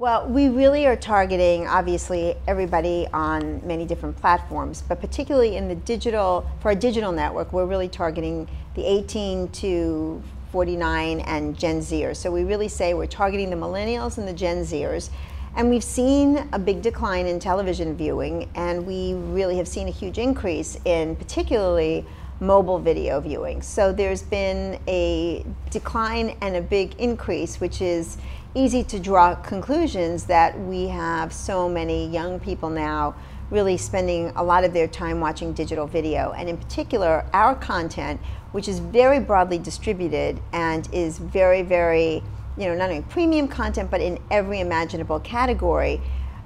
Well, we really are targeting, obviously, everybody on many different platforms, but particularly in the digital, for our digital network, we're really targeting the 18 to 49 and Gen Zers. So we really say we're targeting the Millennials and the Gen Zers. And we've seen a big decline in television viewing, and we really have seen a huge increase in particularly mobile video viewing. So there's been a decline and a big increase, which is easy to draw conclusions that we have so many young people now really spending a lot of their time watching digital video, and in particular our content, which is very broadly distributed and is very, very, not only premium content, but in every imaginable category,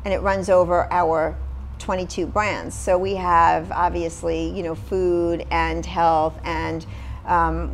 and it runs over our 22 brands. So we have obviously, food and health, and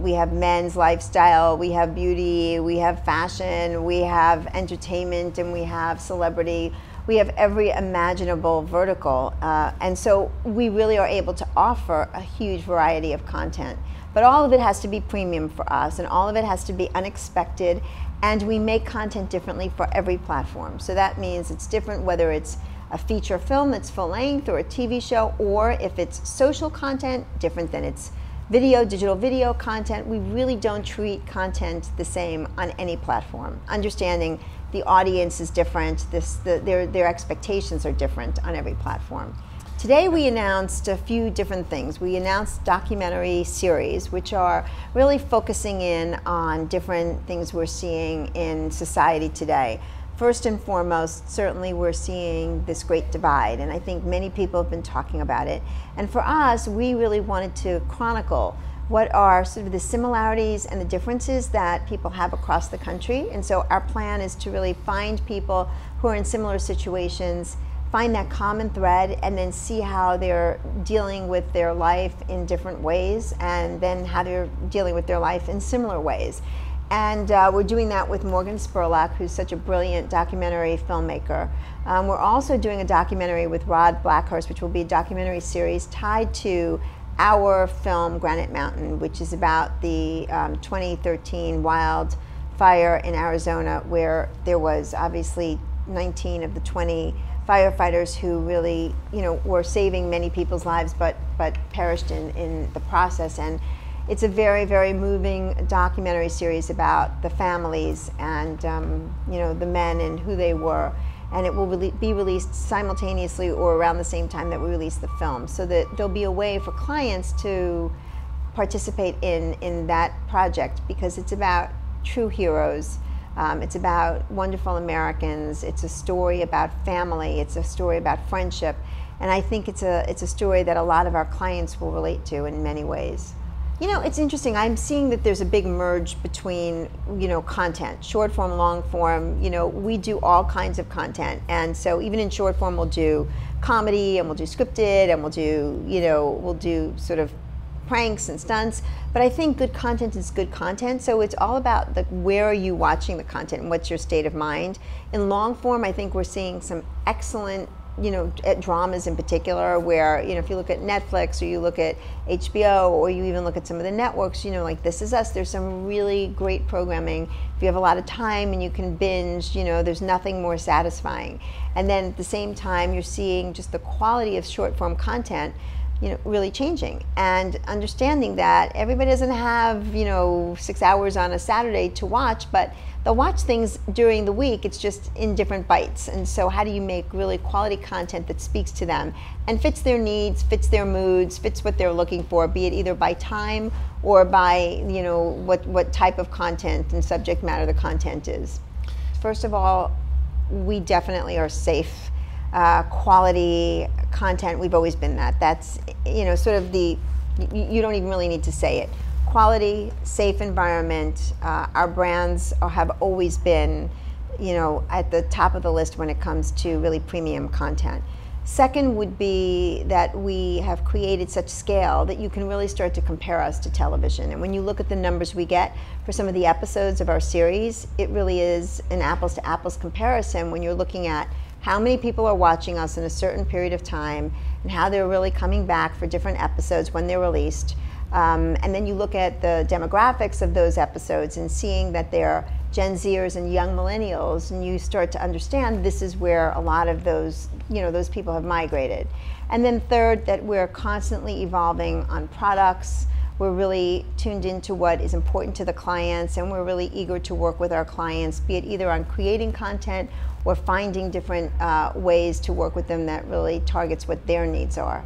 we have men's lifestyle, we have beauty, we have fashion, we have entertainment, and we have celebrity. We have every imaginable vertical. And so we really are able to offer a huge variety of content. But all of it has to be premium for us, and all of it has to be unexpected, and we make content differently for every platform. So that means it's different whether it's a feature film that's full length or a TV show, or if it's social content, different than it's video, digital video content. We really don't treat content the same on any platform. Understanding the audience is different, their expectations are different on every platform. Today we announced a few different things. We announced documentary series, which are really focusing in on different things we're seeing in society today. First and foremost, certainly we're seeing this great divide, and I think many people have been talking about it. And for us, we really wanted to chronicle what are sort of the similarities and the differences that people have across the country. And so our plan is to really find people who are in similar situations, find that common thread, and then see how they're dealing with their life in different ways, and then how they're dealing with their life in similar ways. And we're doing that with Morgan Spurlock, who's such a brilliant documentary filmmaker. We're also doing a documentary with Rod Blackhurst, which will be a documentary series tied to our film Granite Mountain, which is about the 2013 wildfire in Arizona, where there was obviously 19 of the 20 firefighters who really, were saving many people's lives, but perished in the process. And it's a very, very moving documentary series about the families and the men and who they were. And it will be released simultaneously or around the same time that we release the film, so that there'll be a way for clients to participate in that project, because it's about true heroes. It's about wonderful Americans. It's a story about family. It's a story about friendship. And I think it's a story that a lot of our clients will relate to in many ways. It's interesting. I'm seeing that there's a big merge between, content, short form, long form. We do all kinds of content. And so even in short form, we'll do comedy, and we'll do scripted, and we'll do sort of pranks and stunts. But I think good content is good content. So it's all about where are you watching the content and what's your state of mind. In long form, I think we're seeing some excellent at dramas in particular, where, if you look at Netflix, or you look at HBO, or you even look at some of the networks, like This Is Us, there's some really great programming. If you have a lot of time and you can binge, there's nothing more satisfying. And then at the same time, you're seeing just the quality of short form content, really changing, and understanding that everybody doesn't have, 6 hours on a Saturday to watch, but they'll watch things during the week. It's just in different bites. And so how do you make really quality content that speaks to them and fits their needs, fits their moods, fits what they're looking for, be it either by time or by, what type of content and subject matter the content is. First of all, we definitely are safe. Quality content, we've always been that. That's, sort of you don't even really need to say it. Quality, safe environment. Our brands have always been, at the top of the list when it comes to really premium content. Second would be that we have created such scale that you can really start to compare us to television. And when you look at the numbers we get for some of the episodes of our series, it really is an apples to apples comparison when you're looking at how many people are watching us in a certain period of time, and how they're really coming back for different episodes when they're released. And then you look at the demographics of those episodes and seeing that they're Gen Zers and young millennials, and you start to understand this is where a lot of those, those people have migrated. And then third, that we're constantly evolving on products. We're really tuned into what is important to the clients, and we're really eager to work with our clients, be it either on creating content or finding different ways to work with them that really targets what their needs are.